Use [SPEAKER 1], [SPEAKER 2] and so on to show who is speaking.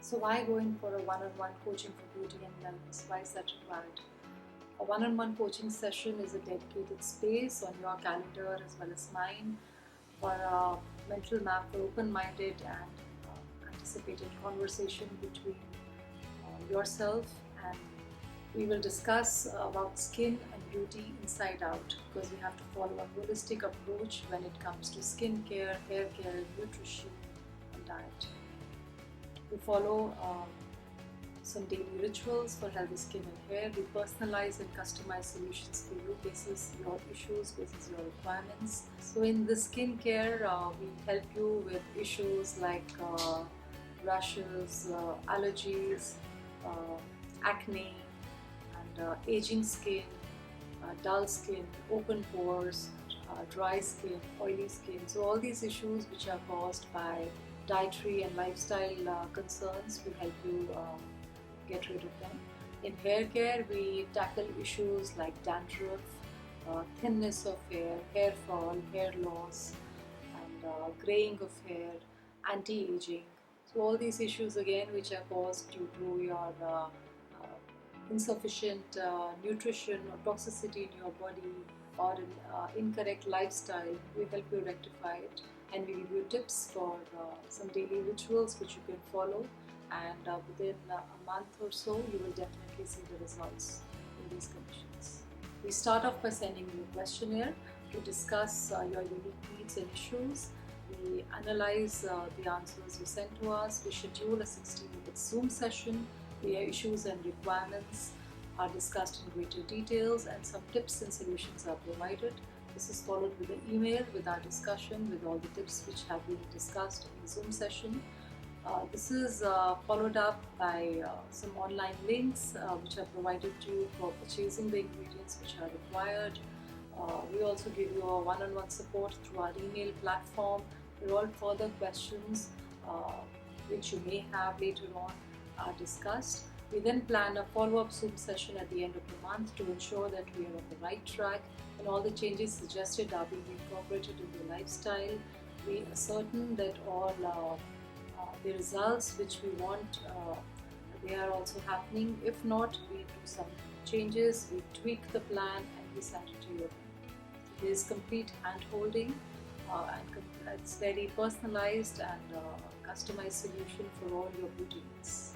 [SPEAKER 1] So why going for a one-on-one coaching for beauty and wellness? Why is that required? A one-on-one coaching session is a dedicated space on your calendar as well as mine for a mental map for open-minded and anticipated conversation between yourself, and we will discuss about skin and beauty inside out, because we have to follow a holistic approach when it comes to skin care, hair care, nutrition and diet. We follow some daily rituals for healthy skin and hair. We personalize and customize solutions for you basis your issues, basis your requirements. So in the skincare, we help you with issues like rashes, allergies, acne, and aging skin, dull skin, open pores, dry skin, oily skin. So all these issues which are caused by dietary and lifestyle concerns, we help you get rid of them. In hair care, we tackle issues like dandruff, thinness of hair, hair fall, hair loss, and graying of hair, anti-aging. So all these issues again which are caused due to your insufficient nutrition or toxicity in your body, or an incorrect lifestyle, we help you rectify it, and we give you tips for some daily rituals which you can follow, and within a month or so you will definitely see the results in these conditions. We start off by sending you a questionnaire to discuss your unique needs and issues. We analyze the answers you send to us. We schedule a 60-minute Zoom session where issues and requirements are discussed in greater details, and some tips and solutions are provided. This is followed with an email with our discussion with all the tips which have been discussed in the Zoom session. This is followed up by some online links which are provided to you for purchasing the ingredients which are required. We also give you a one-on-one support through our email platform. All further questions which you may have later on are discussed. We then plan a follow-up Zoom session at the end of the month to ensure that we are on the right track and all the changes suggested are being incorporated in the lifestyle. We are certain that all the results which we want, they are also happening. If not, we do some changes, we tweak the plan, and we send it to you. There is complete hand-holding, and it's very personalized and customized solution for all your beauty needs.